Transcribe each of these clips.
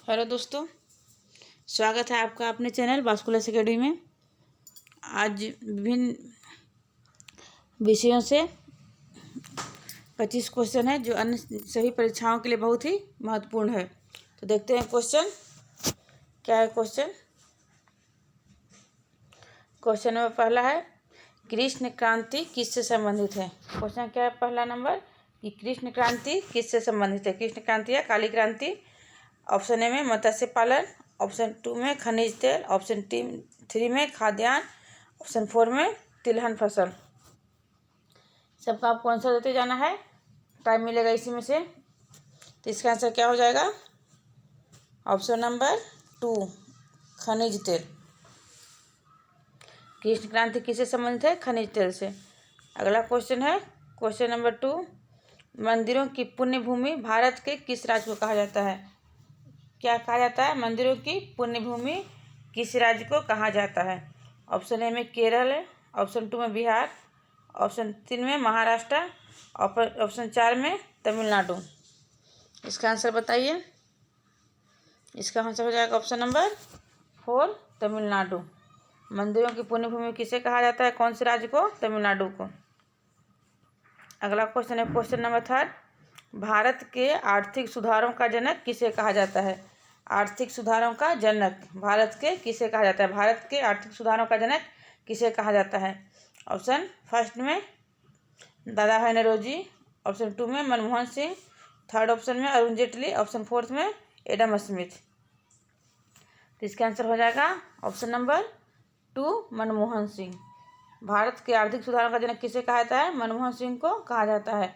Hello दोस्तों, स्वागत है आपका अपने चैनल बास्कुलस अकेडमी में। आज विभिन्न विषयों से 25 क्वेश्चन है जो अन्य सभी परीक्षाओं के लिए बहुत ही महत्वपूर्ण है। तो देखते हैं क्वेश्चन क्या है। क्वेश्चन नंबर पहला है, कृष्ण क्रांति किससे संबंधित है। क्वेश्चन क्या है पहला नंबर कि कृष्ण क्रांति किससे संबंधित है। कृष्ण क्रांति या काली क्रांति। ऑप्शन ए में मत्स्य पालन, ऑप्शन 2 में खनिज तेल, ऑप्शन 3 में खाद्यान्न, ऑप्शन 4 में तिलहन फसल। सबका आपको आंसर देते जाना है, टाइम मिलेगा इसी में से। तो इसका आंसर क्या हो जाएगा, ऑप्शन नंबर 2 खनिज तेल। कृष्ण क्रांति किससे संबंधित है, खनिज तेल से। अगला क्वेश्चन है क्वेश्चन नंबर 2, मंदिरों की पुण्य भूमि भारत के किस राज्य को कहा जाता है। क्या कहा जाता है, मंदिरों की पुण्य भूमि किस राज्य को कहा जाता है। ऑप्शन ए में केरल है, ऑप्शन 2 में बिहार, ऑप्शन 3 में महाराष्ट्र, ऑप्शन 4 में तमिलनाडु। इसका आंसर बताइए। इसका आंसर हो जाएगा ऑप्शन नंबर 4 तमिलनाडु। मंदिरों की पुण्य भूमि किसे कहा जाता है, कौन से राज्य को, तमिलनाडु को। अगला क्वेश्चन है क्वेश्चन नंबर 3, भारत के आर्थिक सुधारों का जनक किसे कहा जाता है। आर्थिक सुधारों का जनक भारत के किसे कहा जाता है। भारत के आर्थिक सुधारों का जनक किसे कहा जाता है। ऑप्शन फर्स्ट में दादा भाई नौरोजी, ऑप्शन 2 में मनमोहन सिंह, थर्ड ऑप्शन में अरुण जेटली, ऑप्शन 4 में एडम स्मिथ। तो इसका आंसर हो जाएगा ऑप्शन नंबर 2 मनमोहन सिंह। भारत के आर्थिक सुधारों का जनक किसे कहा जाता है, मनमोहन सिंह को कहा जाता है।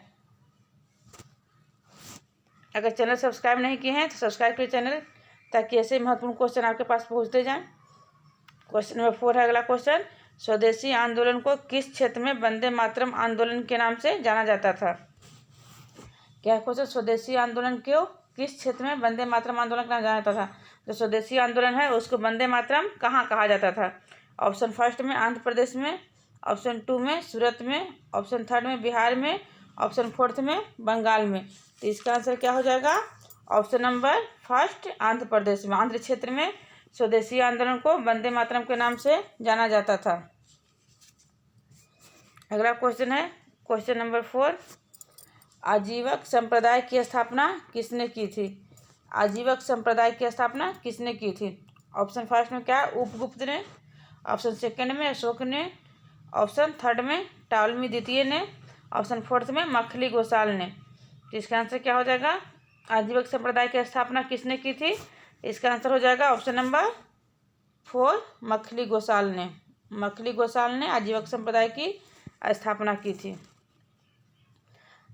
अगर चैनल सब्सक्राइब नहीं किए हैं तो सब्सक्राइब करिए चैनल, ताकि ऐसे महत्वपूर्ण क्वेश्चन आपके पास पहुंचते जाएं। क्वेश्चन नंबर 4 है अगला क्वेश्चन, स्वदेशी आंदोलन को किस क्षेत्र में वंदे मातरम आंदोलन के नाम से जाना जाता था। क्या क्वेश्चन, स्वदेशी आंदोलन को किस क्षेत्र में वंदे मातरम आंदोलन के नाम जाना जाता था। जो स्वदेशी आंदोलन है उसको वंदे मातरम कहाँ कहा जाता था। ऑप्शन फर्स्ट में आंध्र प्रदेश में, ऑप्शन 2 में सूरत में, ऑप्शन 3 में बिहार में, ऑप्शन 4 में बंगाल में। तो इसका आंसर क्या हो जाएगा, option number first Andhra Pradesh में, आंध्र क्षेत्र में स्वदेशी आंदोलन को वंदे मातरम के नाम से जाना जाता था। अगला क्वेश्चन है क्वेश्चन नंबर 4, आजीवक संप्रदाय की स्थापना किसने की थी। आजीवक संप्रदाय की स्थापना किसने की थी। ऑप्शन फर्स्ट में क्या है, उपगुप्त ने, ऑप्शन सेकंड में अशोक ने, ऑप्शन 3 में टॉलमी द्वितीय ने, ऑप्शन 4 में मखली गोसाल ने। तो इसका आंसर क्या हो जाएगा, आजीवक संप्रदाय की स्थापना किसने की थी। इसका आंसर हो जाएगा ऑप्शन नंबर 4 मखली गोसाल ने। मखली गोसाल ने आजीवक संप्रदाय की स्थापना की थी।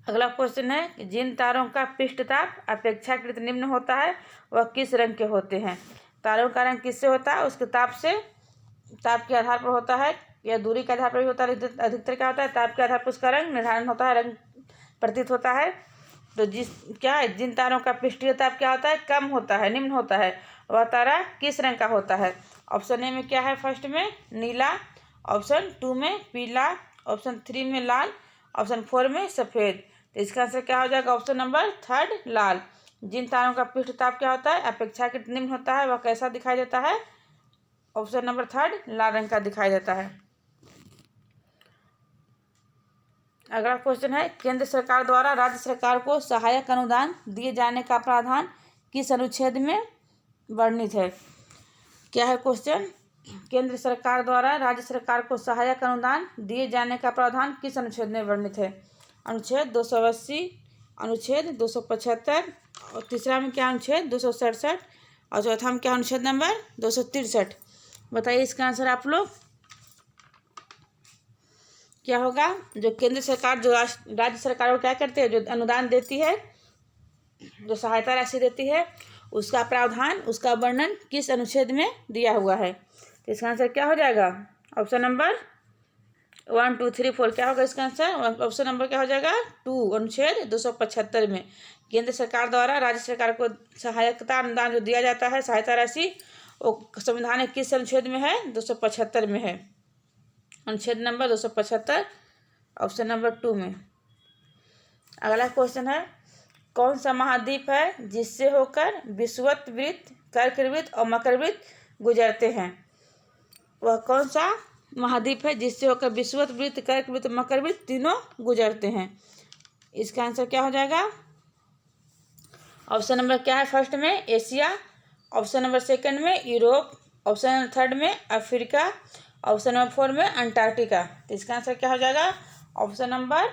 अगला क्वेश्चन है कि जिन तारों का पृष्ठताप अपेक्षाकृत निम्न होता है वह किस रंग के होते हैं। तारों का रंग किससे होता है, उसके ताप के आधार पर होता है या दूरी के आधार पर भी होता है। अधिकतर क्या होता है, ताप के आधार पर उसका रंग निर्धारण होता है, रंग प्रतीत होता है। तो जिन तारों का पृष्ठीय ताप क्या होता है, कम होता है, निम्न होता है, वह तारा किस रंग का होता है। ऑप्शन ए में क्या है, फर्स्ट में नीला, ऑप्शन 2 में पीला, ऑप्शन 3 में लाल, ऑप्शन 4 में सफ़ेद। तो इसका आंसर क्या हो जाएगा, ऑप्शन नंबर 3 लाल। जिन तारों का पृष्ठ ताप क्या होता है, अपेक्षाकृत निम्न होता है, वह कैसा दिखाई देता है, ऑप्शन नंबर 3 लाल रंग का दिखाई देता है। अगला क्वेश्चन है, केंद्र सरकार द्वारा राज्य सरकार को सहायक अनुदान दिए जाने का प्रावधान किस अनुच्छेद में वर्णित है। क्या है क्वेश्चन, केंद्र सरकार द्वारा राज्य सरकार को सहायक अनुदान दिए जाने का प्रावधान किस अनुच्छेद में वर्णित है। अनुच्छेद 280, अनुच्छेद 275, और तीसरा में क्या अनुच्छेद 267, और चौथा में क्या अनुच्छेद नंबर 263। बताइए इसका आंसर आप लोग क्या होगा। जो केंद्र सरकार जो राज्य सरकार को क्या करते हैं, जो अनुदान देती है, जो सहायता राशि देती है, उसका प्रावधान, उसका वर्णन किस अनुच्छेद में दिया हुआ है। तो इसका आंसर क्या हो जाएगा, ऑप्शन नंबर 1 2 3 4 क्या होगा इसका आंसर। ऑप्शन नंबर क्या हो जाएगा 2 अनुच्छेद 275 में केंद्र सरकार द्वारा राज्य सरकार को सहायता अनुदान जो दिया जाता है, सहायता राशि, वो संविधान के किस अनुच्छेद में है, 275 में है। अनुच्छेद नंबर 275 ऑप्शन नंबर 2 में। अगला क्वेश्चन है, कौन सा महाद्वीप है जिससे होकर विषुववृत्त, कर्कवृत्त और मकरवृत्त गुजरते हैं? वह कौन सा महाद्वीप है जिससे होकर विषुववृत्त, कर्कवृत्त, मकरवृत्त तीनों गुजरते हैं? इसका आंसर क्या हो जाएगा? ऑप्शन नंबर क्या है? फर्स्ट में एशिया, ऑप्शन नंबर सेकंड में यूरोप, ऑप्शन नंबर थर्ड में अफ्रीका, ऑप्शन नंबर फोर में अंटार्कटिका। तो इसका आंसर क्या हो जाएगा? ऑप्शन नंबर,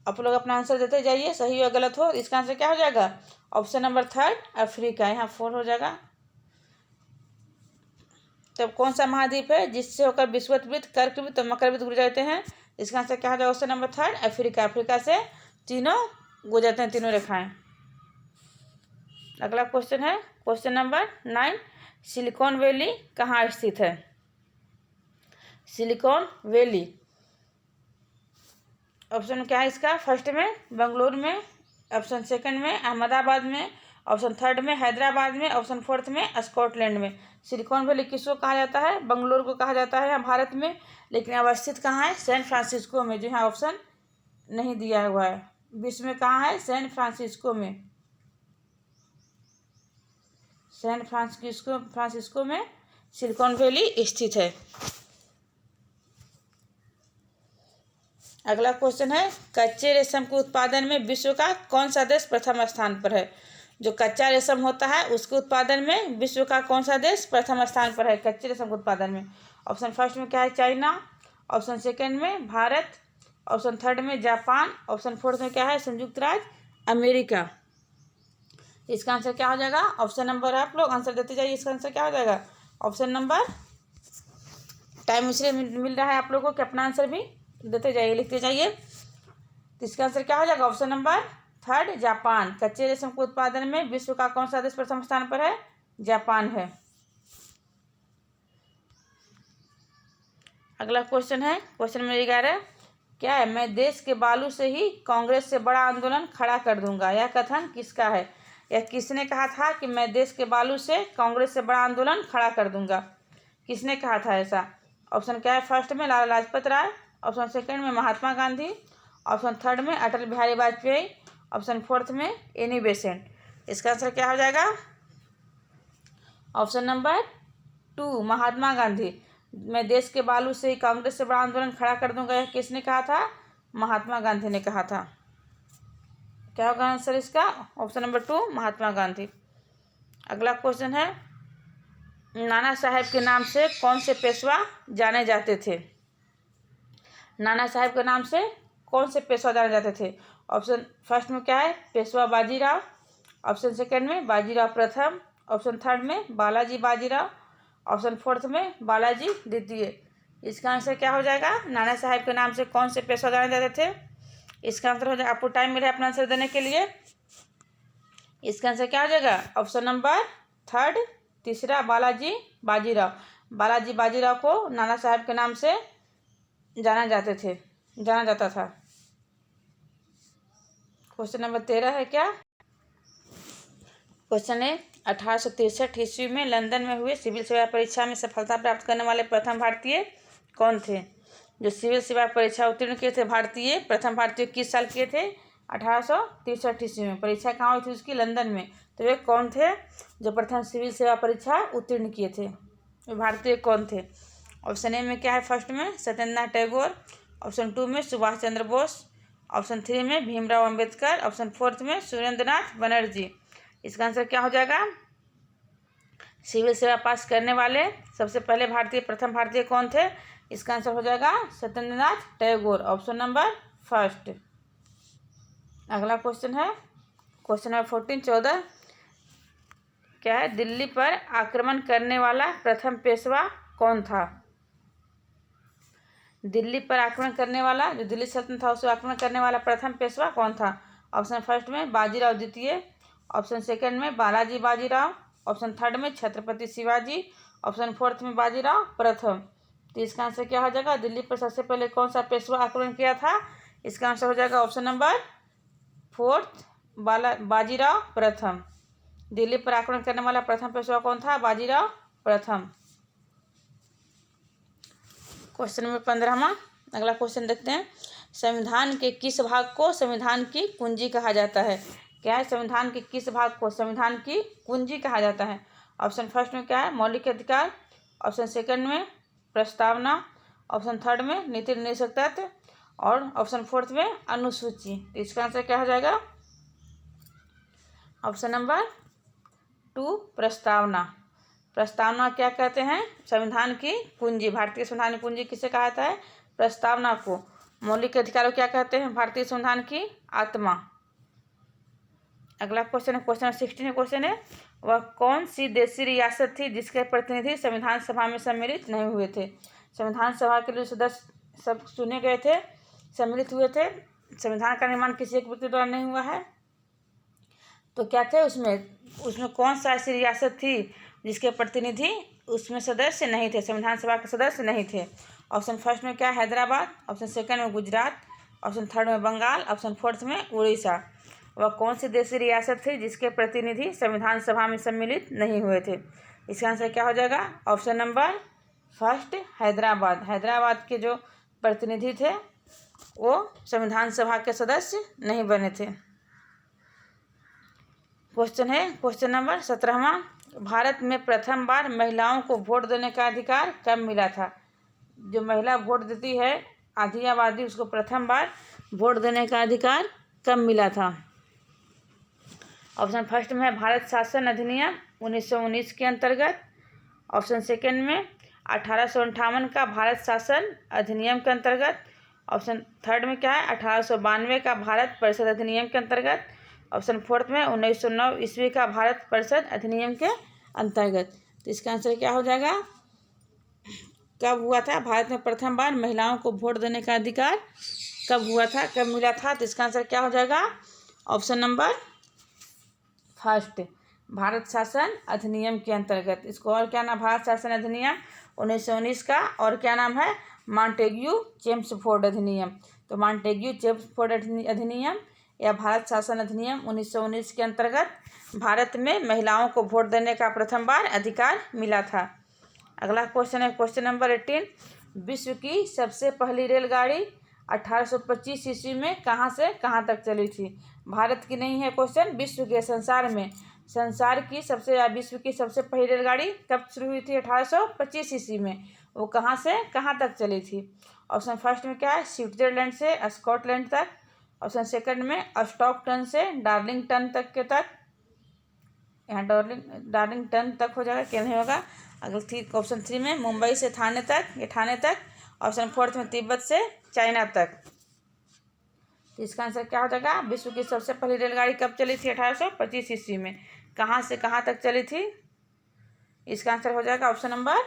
आप लोग अपना आंसर देते जाइए, सही या गलत हो। इसका आंसर क्या हो जाएगा? ऑप्शन नंबर थर्ड अफ्रीका, यहाँ 4 हो जाएगा। तब कौन सा महाद्वीप है जिससे होकर विषुववृत्त, कर्कवृत्त और मकरवृत्त गुजरते हैं? इसका आंसर क्या हो जाएगा? Option number third Africa. Africa से तीनों गुजरते हैं, तीनों रेखाएं। अगला क्वेश्चन है क्वेश्चन नंबर 9, सिलिकॉन वैली कहाँ स्थित है? सिलिकॉन वैली, ऑप्शन क्या है इसका? फर्स्ट में बेंगलुरु में, ऑप्शन सेकंड में अहमदाबाद में, ऑप्शन थर्ड में हैदराबाद में, ऑप्शन फोर्थ में स्कॉटलैंड में। सिलिकॉन वैली किसको कहा जाता है? बेंगलुरु को कहा जाता है यहाँ भारत में, लेकिन अवस्थित कहाँ है? सैन फ्रांसिस्को में, जो यहाँ ऑप्शन नहीं दिया हुआ है। विश्व में कहाँ है? सैन फ्रांसिस्को में। सैन फ्रांसिस्को में सिलिकॉन वैली स्थित है। अगला क्वेश्चन है, कच्चे रेशम के उत्पादन में विश्व का कौन सा देश प्रथम स्थान पर है? जो कच्चा रेशम होता है उसके उत्पादन में विश्व का कौन सा देश प्रथम स्थान पर है कच्चे रेशम के उत्पादन में? ऑप्शन फर्स्ट में क्या है? चाइना, ऑप्शन सेकंड में भारत, ऑप्शन थर्ड में जापान, ऑप्शन फोर्थ में क्या है? संयुक्त राज्य अमेरिका। इसका आंसर क्या हो जाएगा? ऑप्शन नंबर, आप लोग आंसर देते जाइए। इसका आंसर क्या हो जाएगा? ऑप्शन नंबर, टाइम इसलिए मिल रहा है आप लोगों को कि अपना आंसर भी देते जाइए, लिखते जाइए। तो इसका आंसर क्या हो जाएगा? Option number third Japan. कच्चे रेशम के उत्पादन में विश्व का कौन सा देश प्रथम स्थान पर है? जापान है। अगला क्वेश्चन है क्वेश्चन नंबर 11, क्या है? मैं देश के बालू से ही कांग्रेस से बड़ा आंदोलन खड़ा कर दूंगा। यह कथन किसका है? यह किसने कहा था कि मैं देश के बालू से कांग्रेस से बड़ा आंदोलन खड़ा कर दूंगा? किसने कहा था ऐसा? ऑप्शन क्या है? फर्स्ट में लाला लाजपत राय, ऑप्शन सेकंड में महात्मा गांधी, ऑप्शन थर्ड में अटल बिहारी वाजपेयी, ऑप्शन फोर्थ में एनी बेसेंट। इसका आंसर क्या हो जाएगा? Option number 2 Mahatma Gandhi. मैं देश के बालू से ही कांग्रेस से बड़ा आंदोलन खड़ा कर दूंगा, यह किसने कहा था? महात्मा गांधी ने कहा था। क्या होगा आंसर इसका? Option number 2 Mahatma Gandhi. अगला क्वेश्चन है, नाना साहेब के नाम से कौन से पेशवा जाने जाते थे? नाना साहेब के नाम से कौन से पेशवा जाने जाते थे? ऑप्शन फर्स्ट में क्या है? पेशवा बाजीराव, ऑप्शन सेकंड में बाजीराव प्रथम, ऑप्शन थर्ड में बालाजी बाजीराव, ऑप्शन फोर्थ में बालाजी द्वितीय। इसका आंसर क्या हो जाएगा? नाना साहेब के नाम से कौन से पेशवा जाने जाते थे? इसका आंसर हो जाएगा, आपको टाइम मिले अपना आंसर देने के लिए। इसका आंसर क्या हो जाएगा? ऑप्शन नंबर थर्ड तीसरा बालाजी बाजीराव। बालाजी बाजीराव को नाना साहेब के नाम से जाना जाता था। क्वेश्चन नंबर 13 है क्या? क्वेश्चन है, 1863 ईस्वी में लंदन में हुए सिविल सेवा परीक्षा में सफलता प्राप्त करने वाले प्रथम भारतीय कौन थे? जो सिविल सेवा परीक्षा उत्तीर्ण किए थे भारतीय, प्रथम भारतीय किस साल किए थे? 1863 ईस्वी में। परीक्षा कहाँ हुई थी उसकी? लंदन में। तो वे कौन थे जो प्रथम सिविल सेवा परीक्षा उत्तीर्ण किए थे? वे भारतीय कौन थे? ऑप्शन ए में क्या है? फर्स्ट में सत्येंद्रनाथ टैगोर, ऑप्शन 2 में सुभाष चंद्र बोस, ऑप्शन 3 में भीमराव अंबेडकर, ऑप्शन फोर्थ में सुरेंद्रनाथ बनर्जी। इसका आंसर क्या हो जाएगा? सिविल सेवा पास करने वाले सबसे पहले प्रथम भारतीय कौन थे? इसका आंसर हो जाएगा Satyendranath Tagore, option number first. अगला क्वेश्चन है क्वेश्चन नंबर 14 क्या है? दिल्ली पर आक्रमण करने वाला प्रथम पेशवा कौन था? दिल्ली पर आक्रमण करने वाला, जो दिल्ली सल्तनत था उसे आक्रमण करने वाला प्रथम पेशवा कौन था? ऑप्शन फर्स्ट में बाजीराव द्वितीय, ऑप्शन सेकंड में बालाजी बाजीराव, ऑप्शन थर्ड में छत्रपति शिवाजी, ऑप्शन फोर्थ में बाजीराव प्रथम। तो इसका आंसर क्या हो जाएगा? दिल्ली पर सबसे पहले कौन सा पेशवा आक्रमण किया था? इसका आंसर हो जाएगा ऑप्शन नंबर फोर्थ बाजीराव प्रथम। दिल्ली पर आक्रमण करने वाला प्रथम पेशवा कौन था? बाजीराव प्रथम। क्वेश्चन नंबर 15वां, अगला क्वेश्चन देखते हैं। संविधान के किस भाग को संविधान की कुंजी कहा जाता है? क्या है? संविधान के किस भाग को संविधान की कुंजी कहा जाता है? ऑप्शन फर्स्ट में क्या है? मौलिक अधिकार। ऑप्शन सेकंड में प्रस्तावना। ऑप्शन थर्ड में नीति निर्देशक तत्व और ऑप्शन फोर्थ में अनुसूची। तो इसका आंसर क्या हो जाएगा? ऑप्शन नंबर 2 प्रस्तावना। प्रस्तावना क्या कहते हैं? संविधान की कुंजी। भारतीय संविधान की कुंजी किसे कहा जाता है? प्रस्तावना को। मौलिक अधिकारों क्या कहते हैं? भारतीय संविधान की आत्मा। अगला क्वेश्चन है, क्वेश्चन 16 क्वेश्चन है, वह कौन सी देशी रियासत थी जिसके प्रतिनिधि संविधान सभा में सम्मिलित नहीं हुए थे? संविधान सभा के लिए सदस्य सब चुने गए थे, सम्मिलित हुए थे, संविधान का निर्माण किसी एक व्यक्ति द्वारा नहीं हुआ है, तो क्या थे उसमें कौन सा ऐसी रियासत थी जिसके प्रतिनिधि उसमें सदस्य नहीं थे, संविधान सभा के सदस्य नहीं थे? ऑप्शन फर्स्ट में क्या? हैदराबाद। ऑप्शन सेकंड में गुजरात। ऑप्शन थर्ड में बंगाल। ऑप्शन फोर्थ में उड़ीसा। वह कौन सी देशी रियासत थी जिसके प्रतिनिधि संविधान सभा में सम्मिलित नहीं हुए थे? इसका आंसर क्या हो जाएगा? Option number first Hyderabad. Hyderabad के जो प्रतिनिधि थे वो संविधान सभा के सदस्य नहीं बने थे। क्वेश्चन है, क्वेश्चन नंबर 17वां, भारत में प्रथम बार महिलाओं को वोट देने का अधिकार कब मिला था? जो महिला वोट देती है, आधी आबादी, उसको प्रथम बार वोट देने का अधिकार कब मिला था? ऑप्शन फर्स्ट में भारत शासन अधिनियम 1919 के अंतर्गत। ऑप्शन सेकंड में 1858 का भारत शासन अधिनियम के अंतर्गत। ऑप्शन थर्ड में क्या है? 1892 का भारत परिषद अधिनियम के अंतर्गत। ऑप्शन फोर्थ में 1909 ईस्वी का भारत परिषद अधिनियम के अंतर्गत। तो इसका आंसर क्या हो जाएगा? कब हुआ था भारत में प्रथम बार महिलाओं को वोट देने का अधिकार? कब हुआ था, कब मिला था? तो इसका आंसर क्या हो जाएगा? ऑप्शन नंबर फर्स्ट, भारत शासन अधिनियम के अंतर्गत। इसको और क्या नाम? भारत शासन अधिनियम 1919 का और क्या नाम है? मॉन्टेग्यू चेम्सफोर्ड अधिनियम। तो मॉन्टेग्यू चेम्सफोर्ड अधिनियम या भारत शासन अधिनियम 1919 के अंतर्गत भारत में महिलाओं को वोट देने का प्रथम बार अधिकार मिला था। अगला क्वेश्चन है, क्वेश्चन नंबर 18, विश्व की सबसे पहली रेलगाड़ी 1825 ईस्वी में कहाँ से कहाँ तक चली थी? भारत की नहीं है क्वेश्चन, विश्व के, संसार में, विश्व की सबसे पहली रेलगाड़ी कब शुरू हुई थी? 1825 ईस्वी में। वो कहाँ से कहाँ तक चली थी? ऑप्शन फर्स्ट में क्या है? स्विट्जरलैंड से स्कॉटलैंड तक। ऑप्शन सेकंड में स्टॉकटन से डार्लिंगटन तक के तक, यहाँ डार्लिंगटन तक हो जाएगा, क्या नहीं होगा? अगर ऑप्शन 3 में मुंबई से ठाणे तक, ये ठाणे तक। ऑप्शन फोर्थ में तिब्बत से चाइना तक। तो इसका आंसर क्या हो जाएगा? विश्व की सबसे पहली रेलगाड़ी कब चली थी? 1825 ईस्वी में। कहाँ से कहाँ तक चली थी? इसका आंसर हो जाएगा ऑप्शन नंबर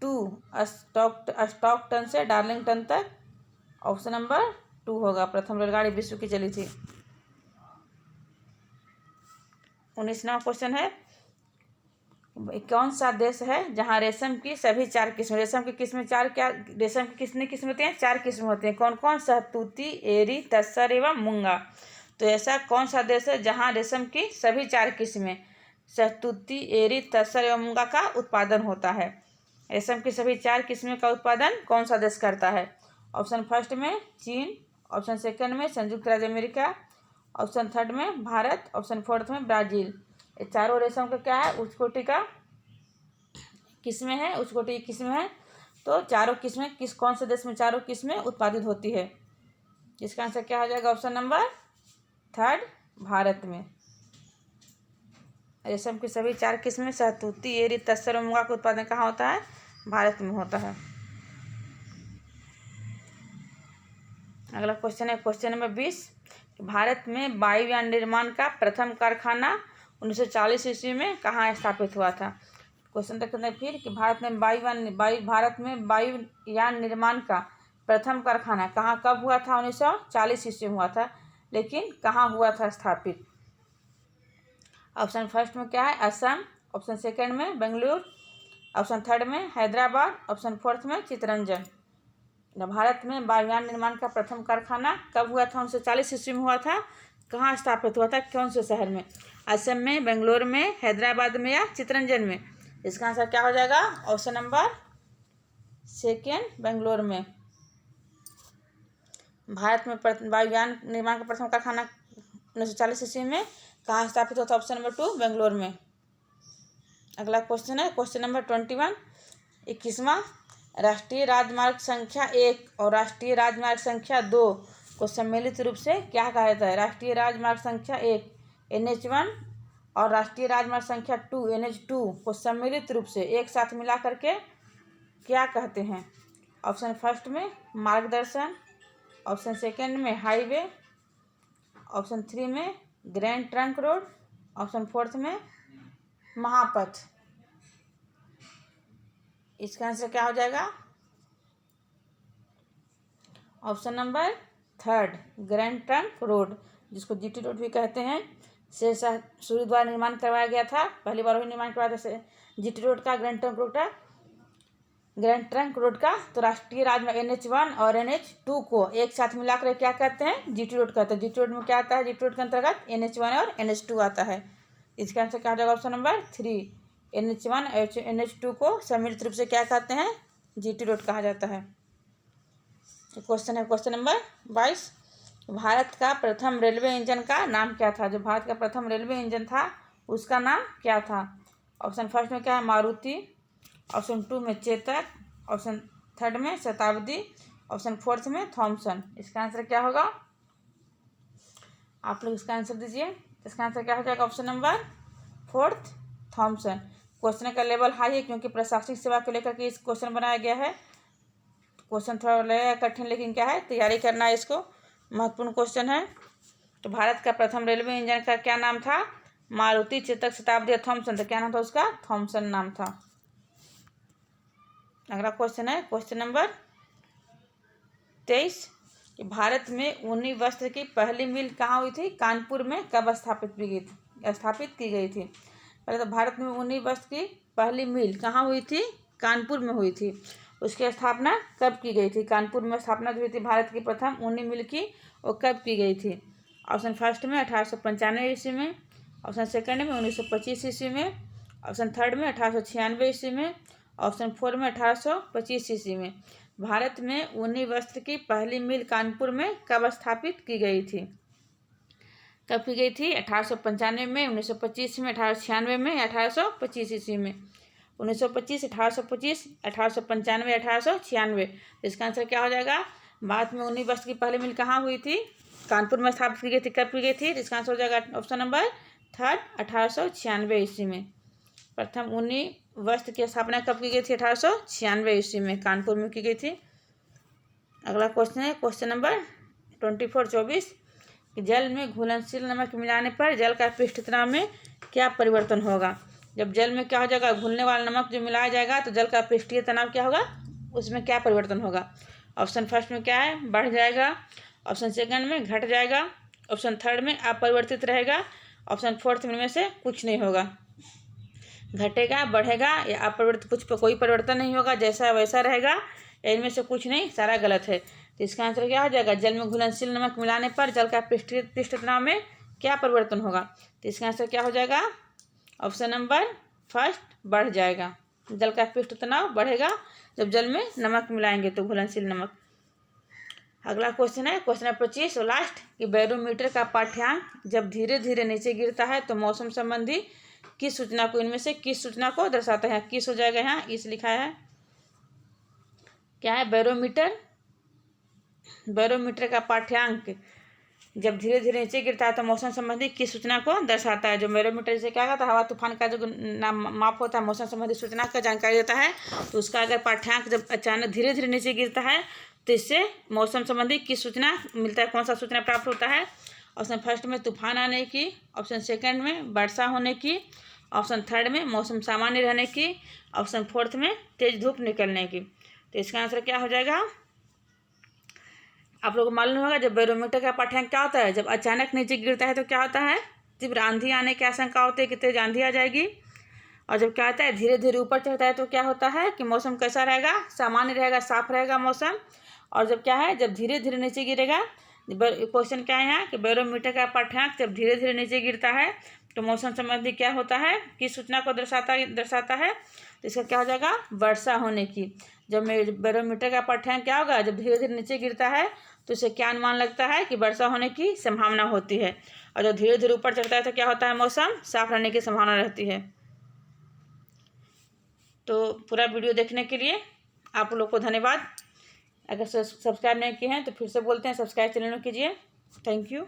2, स्टॉकटन से डार्लिंगटन तक। ऑप्शन नंबर 2 होगा, प्रथम रेलगाड़ी विश्व की चली थी। 19वां क्वेश्चन है, कौन सा देश है जहाँ रेशम की सभी 4 किस्में, रेशम की किस्में 4, क्या रेशम की कितनी किस्में होती हैं? 4 किस्में होती हैं। कौन कौन? शहतूती, एरी, तसर एवं मूंगा। तो ऐसा कौन सा देश है जहाँ रेशम की सभी 4 किस्में, शहतूती, एरी, तसर एवं मूंगा का उत्पादन होता है? रेशम की सभी 4 किस्में का उत्पादन कौन सा देश करता है? ऑप्शन फर्स्ट में चीन। ऑप्शन सेकंड में संयुक्त राज्य अमेरिका। ऑप्शन थर्ड में भारत। ऑप्शन फोर्थ में ब्राज़ील। ये चारों रेशम का क्या है? उच्चकोटि का किस्में हैं, उच्चकोटि की किस्में हैं। तो चारों किस्में कौन से देश में चारों किस्में उत्पादित होती है? इसका आंसर क्या हो जाएगा? ऑप्शन नंबर थर्ड, भारत में। रेशम की सभी 4 किस्में शहतूती, एरी, तसर और मूंगा का उत्पादन कहाँ होता है? भारत में होता है। अगला क्वेश्चन है, क्वेश्चन नंबर 20, भारत में वायुयान निर्माण का प्रथम कारखाना 1940 ईस्वी में कहाँ स्थापित हुआ था? क्वेश्चन देखते हैं फिर कि भारत में वायुयान निर्माण का प्रथम कारखाना कहाँ कब हुआ था? 1940 ईस्वी में हुआ था, लेकिन कहाँ हुआ था स्थापित? ऑप्शन फर्स्ट में क्या है? असम। ऑप्शन सेकंड में बेंगलुरु। ऑप्शन थर्ड में हैदराबाद। ऑप्शन फोर्थ में चित्तरंजन। भारत में वायुयान निर्माण का प्रथम कारखाना कब हुआ था? 1940 ईस्वी में हुआ था। कहाँ स्थापित हुआ था? कौन से शहर में? असम में, बेंगलोर में, हैदराबाद में या चित्तरंजन में? इसका आंसर क्या हो जाएगा? ऑप्शन नंबर सेकेंड, बेंगलोर में। भारत में वायुयान निर्माण का प्रथम कारखाना 1940 ईस्वी में कहाँ स्थापित हुआ था? ऑप्शन नंबर 2 बेंगलोर में। अगला क्वेश्चन है क्वेश्चन नंबर 21, 21वां। राष्ट्रीय राजमार्ग संख्या 1 और राष्ट्रीय राजमार्ग संख्या 2 को सम्मिलित रूप से क्या कहा जाता है? राष्ट्रीय राजमार्ग संख्या 1 NH1 और राष्ट्रीय राजमार्ग संख्या 2 NH2 को सम्मिलित रूप से एक साथ मिला करके क्या कहते हैं? ऑप्शन फर्स्ट में मार्गदर्शन, ऑप्शन सेकंड में हाईवे, ऑप्शन 3 में ग्रैंड ट्रंक रोड, ऑप्शन 4 में महापथ। इसका आंसर क्या हो जाएगा? Option number 3 grand trunk road, जिसको GT रोड भी कहते हैं, शेरशाह सूरी द्वारा निर्माण करवाया गया था। पहली बार वही निर्माण करवाया था GT रोड का, ग्रैंड ट्रंक रोड का। तो राष्ट्रीय राजमार्ग NH1 और NH2 को एक साथ मिलाकर क्या कहते हैं? GT रोड कहते हैं। GT रोड में क्या आता है? GT रोड के अंतर्गत NH1 और NH2 आता है। इसका आंसर क्या हो जाएगा? ऑप्शन नंबर 3 NH1 और NH2 को सम्मिलित रूप से क्या कहते हैं? GT रोड कहा जाता है। क्वेश्चन है क्वेश्चन नंबर 22, भारत का प्रथम रेलवे इंजन का नाम क्या था? जो भारत का प्रथम रेलवे इंजन था उसका नाम क्या था? ऑप्शन फर्स्ट में क्या है? मारुति, ऑप्शन 2 में चेतक, ऑप्शन 3 में शताब्दी, ऑप्शन 4 में थॉमसन। इसका आंसर क्या होगा? आप लोग इसका आंसर दीजिए। इसका आंसर क्या हो जाएगा? Option number 4 Thomson. क्वेश्चन का लेवल हाई है क्योंकि प्रशासनिक सेवा को लेकर के इस क्वेश्चन बनाया गया है। क्वेश्चन थोड़ा लगेगा कठिन, लेकिन क्या है, तैयारी करना है इसको, महत्वपूर्ण क्वेश्चन है। तो भारत का प्रथम रेलवे इंजन का क्या नाम था? मारुति, चेतक, शताब्दी, थॉमसन। तो क्या नाम था उसका? थॉमसन नाम था। अगला क्वेश्चन है क्वेश्चन नंबर 23, कि भारत में ऊनी वस्त्र की पहली मिल कहाँ हुई थी? कानपुर में कब स्थापित की गई थी? पहले तो भारत में ऊनी वस्त्र की पहली मिल कहाँ हुई थी? कानपुर में हुई थी। उसकी स्थापना कब की गई थी? कानपुर में स्थापना जो हुई थी भारत की प्रथम ऊनी मिल की, वो कब की गई थी? ऑप्शन फर्स्ट में 1895 ईस्वी में, ऑप्शन सेकंड में 1925 ईस्वी में, ऑप्शन थर्ड में 1896 ईस्वी में, ऑप्शन 4 में 1825 ईस्वी में। भारत में ऊनी वस्त्र की पहली मिल कानपुर में कब स्थापित की गई थी? कब की गई थी? 1895 में, 1925 में, 1896 में या 1825 ईस्वी में? 1925, 1825, 1895, 1896। इसका आंसर क्या हो जाएगा? भारत में ऊनी वस्त्र की पहली मिल कहाँ हुई थी? कानपुर में स्थापित की गई थी। कब की गई थी? इसका आंसर हो जाएगा ऑप्शन नंबर 3 1896 ईस्वी में। प्रथम ऊनी वस्त्र की स्थापना कब की गई थी? 1896 ईस्वी में कानपुर में की गई थी। अगला क्वेश्चन है क्वेश्चन नंबर 24, जल में घुलनशील नमक मिलाने पर जल का पृष्ठ तनाव में क्या परिवर्तन होगा? जब जल में क्या हो जाएगा? घुलने वाला नमक जो मिलाया जाएगा तो जल का पृष्ठीय तनाव क्या होगा? उसमें क्या परिवर्तन होगा? ऑप्शन फर्स्ट में क्या है? बढ़ जाएगा, ऑप्शन सेकंड में घट जाएगा, ऑप्शन थर्ड में अपरिवर्तित रहेगा, ऑप्शन फोर्थ में से कुछ नहीं होगा। घटेगा, बढ़ेगा या अपरिवर्तित, कुछ पर कोई परिवर्तन नहीं होगा, जैसा वैसा रहेगा, इनमें से कुछ नहीं, सारा गलत है। तो इसका आंसर क्या हो जाएगा? जल में घुलनशील नमक मिलाने पर जल का पृष्ठ तनाव में क्या परिवर्तन होगा? तो इसका आंसर क्या हो जाएगा? ऑप्शन नंबर फर्स्ट, बढ़ जाएगा। जल का पृष्ठ तनाव बढ़ेगा जब जल में नमक मिलाएंगे तो, घुलनशील नमक। अगला क्वेश्चन है क्वेश्चन नंबर 25 और लास्ट, कि बैरोमीटर का पाठ्यांक जब धीरे धीरे नीचे गिरता है तो मौसम संबंधी किस सूचना को, इनमें से किस सूचना को दर्शाता है? किस हो जाएगा? यहाँ इस लिखा है, क्या है? बैरोमीटर का पाठ्यांक जब धीरे धीरे नीचे गिरता है तो मौसम संबंधी किस सूचना को दर्शाता है? जो बैरोमीटर से क्या कहता है? हवा तूफान का जो माप होता है, मौसम संबंधी सूचना का जानकारी देता है। तो उसका अगर पाठ्यांक जब अचानक धीरे धीरे नीचे गिरता है तो इससे मौसम संबंधी किस सूचना मिलता है? कौन सा सूचना प्राप्त होता है? ऑप्शन फर्स्ट में तूफान आने की, ऑप्शन सेकंड में वर्षा होने की, ऑप्शन थर्ड में मौसम सामान्य रहने की, ऑप्शन फोर्थ में तेज धूप निकलने की। तो इसका आंसर क्या हो जाएगा? आप लोगों को मालूम होगा जब बैरोमीटर का पाठ्यांक क्या होता है? जब अचानक नीचे गिरता है तो क्या होता है? तीव्र आंधी आने की आशंका होती है कि तेज आंधी आ जाएगी। और जब क्या होता है? धीरे धीरे ऊपर चढ़ता है तो क्या होता है कि मौसम कैसा रहेगा? सामान्य रहेगा, साफ रहेगा मौसम। और जब क्या है? जब धीरे धीरे नीचे गिरेगा, क्वेश्चन क्या है यहाँ कि बैरोमीटर का पाठ्यांक जब धीरे धीरे नीचे गिरता है तो मौसम संबंधी क्या होता है? किस सूचना को दर्शाता है? तो इसका क्या हो जाएगा? वर्षा होने की। जब बैरोमीटर का पाठ्यांक क्या होगा? जब धीरे धीरे नीचे गिरता है तो इससे क्या अनुमान लगता है कि वर्षा होने की संभावना होती है। और जब धीरे धीरे ऊपर चढ़ता है तो क्या होता है, मौसम साफ रहने की संभावना रहती है। तो पूरा वीडियो देखने के लिए आप लोग को धन्यवाद। अगर सब्सक्राइब नहीं किए हैं तो फिर से बोलते हैं, सब्सक्राइब चैनल कीजिए। Thank you.